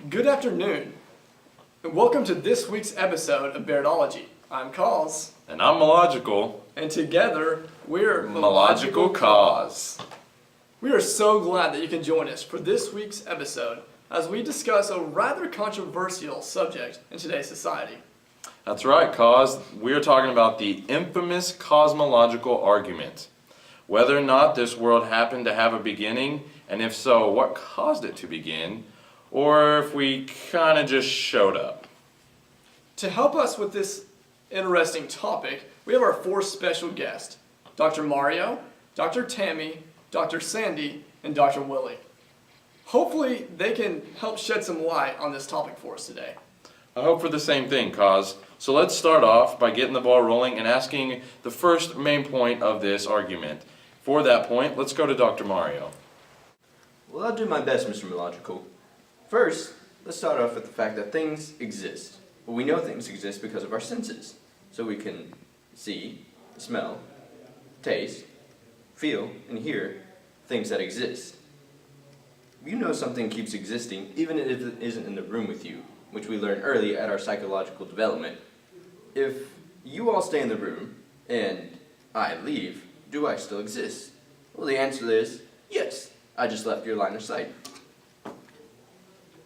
Good afternoon, and welcome to this week's episode of Bairdology. I'm Cause, And I'm Mological. and together we're Mological Cause. We are so glad that you can join us for this week's episode as we discuss a rather controversial subject in today's society. That's right, Cause. We're talking about the infamous cosmological argument. Whether or not this world happened to have a beginning, and if so, what caused it to begin, or if we kind of just showed up. To help us with this interesting topic, we have our four special guests, Dr. Mario, Dr. Tammy, Dr. Sandy, and Dr. Willie. Hopefully they can help shed some light on this topic for us today. I hope for the same thing, Cause. So let's start off by getting the ball rolling and asking the first main point of this argument. For that point, let's go to Dr. Mario. Well, I'll do my best, Mr. Mological. First, let's start off with the fact that things exist. Well, we know things exist because of our senses. So we can see, smell, taste, feel, and hear things that exist. You know something keeps existing even if it isn't in the room with you, which we learned early at our psychological development. If you all stay in the room and I leave, do I still exist? Well, the answer is yes. I just left your line of sight.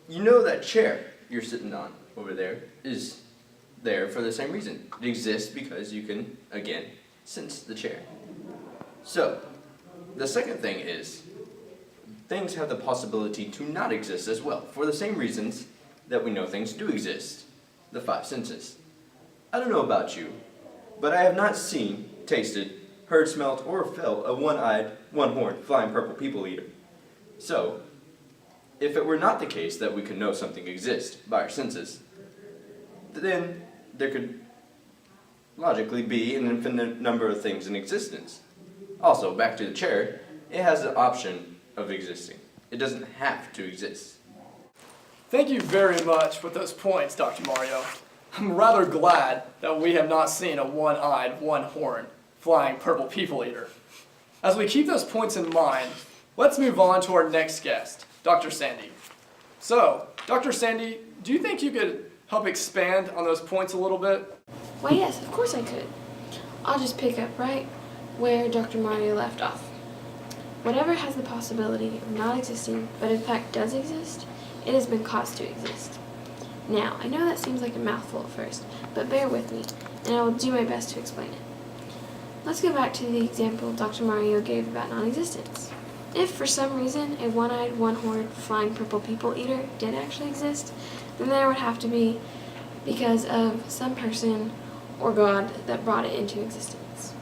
You know that chair you're sitting on over there is there for the same reason. It exists because you can, again, sense the chair. So, the second thing is, things have the possibility to not exist as well, for the same reasons that we know things do exist, the five senses. I don't know about you, but I have not seen, tasted, heard, smelt, or felt a one-eyed, one-horned, flying purple people eater. So, if it were not the case that we could know something exists by our senses, then there could logically be an infinite number of things in existence. Also, back to the chair, it has the option of existing. It doesn't have to exist. Thank you very much for those points, Dr. Mario. I'm rather glad that we have not seen a one-eyed, one-horned, flying purple people eater. As we keep those points in mind, let's move on to our next guest, Dr. Sandy. So, Dr. Sandy, do you think you could help expand on those points a little bit? Why, yes, of course I could. I'll just pick up right where Dr. Mario left off. Whatever has the possibility of not existing, but in fact does exist, it has been caused to exist. Now, I know that seems like a mouthful at first, but bear with me, and I will do my best to explain it. Let's go back to the example Dr. Mario gave about non-existence. If for some reason a one-eyed, one-horned, flying purple people eater did actually exist, then there would have to be because of some person or God that brought it into existence.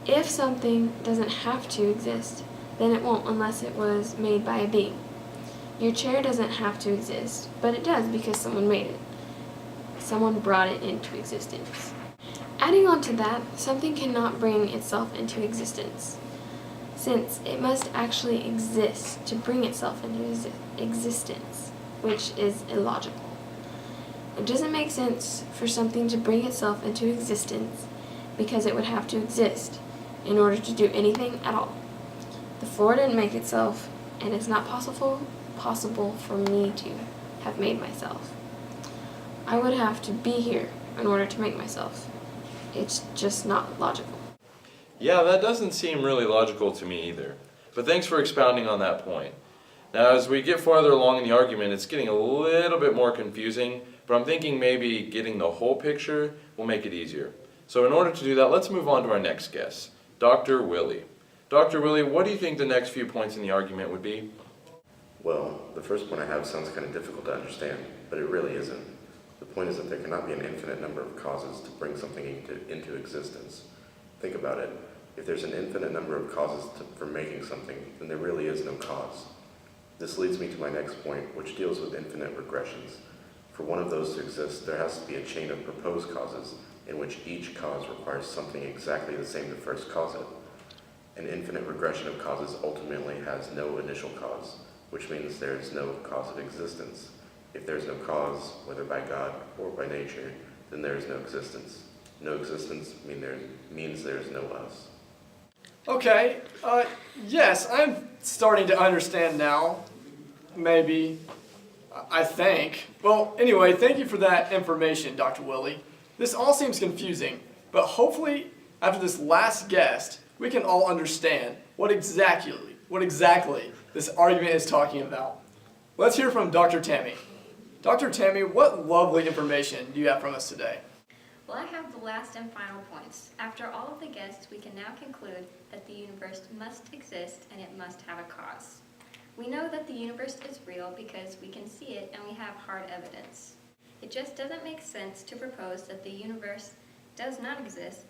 If something doesn't have to exist, then it won't unless it was made by a being. Your chair doesn't have to exist, but it does because someone made it. Someone brought it into existence. Adding on to that, something cannot bring itself into existence, since it must actually exist to bring itself into existence, which is illogical. It doesn't make sense for something to bring itself into existence because it would have to exist in order to do anything at all. The floor didn't make itself, and it's not possible for me to have made myself. I would have to be here in order to make myself. It's just not logical. Yeah, that doesn't seem really logical to me either. But thanks for expounding on that point. Now, as we get farther along in the argument, it's getting a little bit more confusing, but I'm thinking maybe getting the whole picture will make it easier. So in order to do that, let's move on to our next guest, Dr. Willie. Dr. Willie, what do you think the next few points in the argument would be? Well, the first point I have sounds kind of difficult to understand, but it really isn't. The point is that there cannot be an infinite number of causes to bring something into existence. Think about it. If there's an infinite number of causes for making something, then there really is no cause. This leads me to my next point, which deals with infinite regressions. For one of those to exist, there has to be a chain of proposed causes in which each cause requires something exactly the same to first cause it. An infinite regression of causes ultimately has no initial cause, which means there is no cause of existence. If there's no cause, whether by God or by nature, then there is no existence. No existence means there is no us. Okay, yes, I'm starting to understand now, maybe. I think. Well, anyway, thank you for that information, Dr. Willie. This all seems confusing, but hopefully, after this last guest, we can all understand what exactly this argument is talking about. Let's hear from Dr. Tammy. Dr. Tammy, what lovely information do you have from us today? Well, I have the last and final points. After all of the guests, we can now conclude that the universe must exist and it must have a cause. We know that the universe is real because we can see it and we have hard evidence. It just doesn't make sense to propose that the universe does not exist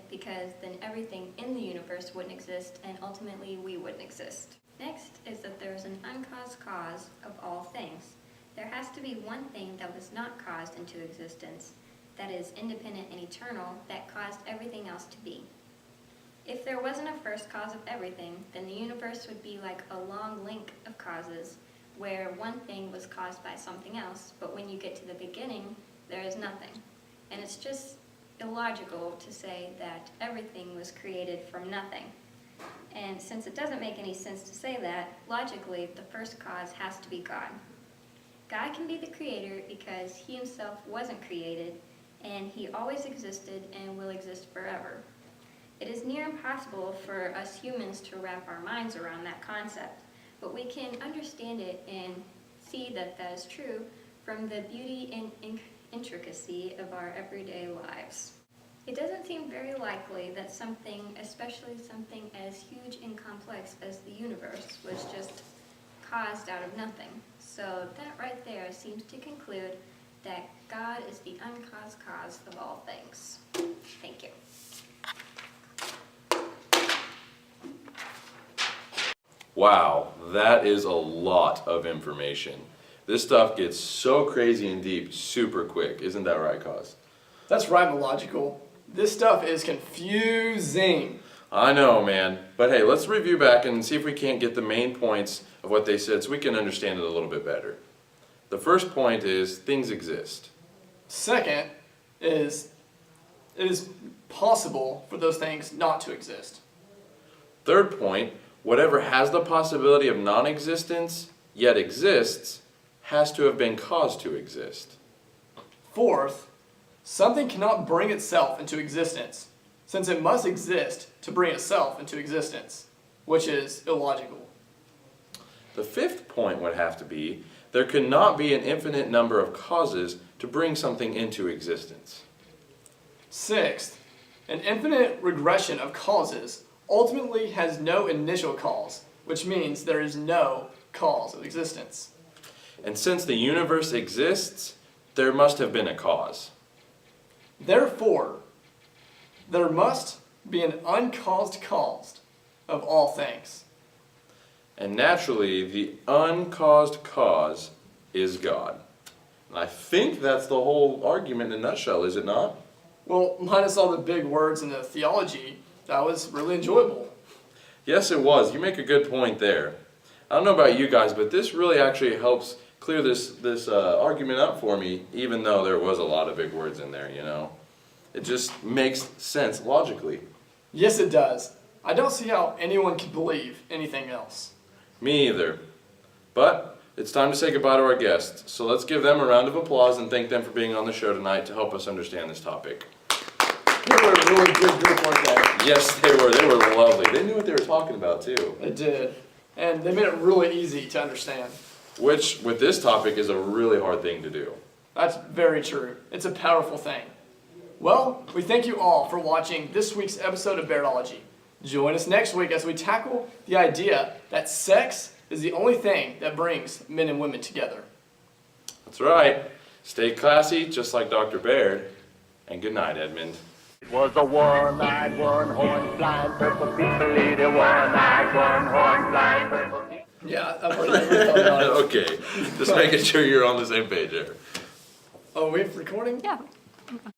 because then everything in the universe wouldn't exist and ultimately we wouldn't exist. Next is that there is an uncaused cause of all things. There has to be one thing that was not caused into existence, that is independent and eternal, that caused everything else to be. If there wasn't a first cause of everything, then the universe would be like a long link of causes where one thing was caused by something else, but when you get to the beginning, there is nothing. And it's just illogical to say that everything was created from nothing. And since it doesn't make any sense to say that, logically, the first cause has to be God. God can be the creator because he himself wasn't created, and he always existed and will exist forever. It is near impossible for us humans to wrap our minds around that concept, but we can understand it and see that that is true from the beauty and intricacy of our everyday lives. It doesn't seem very likely that something, especially something as huge and complex as the universe, was just caused out of nothing. So that right there seems to conclude that God is the uncaused cause of all things. Thank you. Wow, that is a lot of information. This stuff gets so crazy and deep super quick. Isn't that right, Cos? That's right, Logical. This stuff is confusing. I know, man. But hey, let's review back and see if we can't get the main points of what they said so we can understand it a little bit better. The first point is things exist. Second is it is possible for those things not to exist. Third point, whatever has the possibility of non-existence yet exists has to have been caused to exist. Fourth, something cannot bring itself into existence, since it must exist to bring itself into existence, which is illogical. The fifth point would have to be there cannot be an infinite number of causes to bring something into existence. Sixth, an infinite regression of causes ultimately has no initial cause, which means there is no cause of existence. And since the universe exists, there must have been a cause. Therefore, there must be an uncaused cause of all things. And naturally, the uncaused cause is God. And I think that's the whole argument in a nutshell, is it not? Well, minus all the big words in the theology, that was really enjoyable. Yes, it was. You make a good point there. I don't know about you guys, but this really actually helps clear this argument up for me, even though there was a lot of big words in there, you know. It just makes sense logically. Yes, it does. I don't see how anyone could believe anything else. Me either. But it's time to say goodbye to our guests, so let's give them a round of applause and thank them for being on the show tonight to help us understand this topic. They were a really good group, weren't they? Yes, they were. They were lovely. They knew what they were talking about, too. They did. And they made it really easy to understand. Which, with this topic, is a really hard thing to do. That's very true. It's a powerful thing. Well, we thank you all for watching this week's episode of Bairdology. Join us next week as we tackle the idea that sex is the only thing that brings men and women together. That's right. Stay classy, just like Dr. Baird. And good night, Edmund. It was a one-eyed, one-horned, flying purple people eater, one-eyed, one-horned, flying purple people. Yeah, I've already thought about it. Okay, just making sure you're on the same page there. Oh, we're recording? Yeah.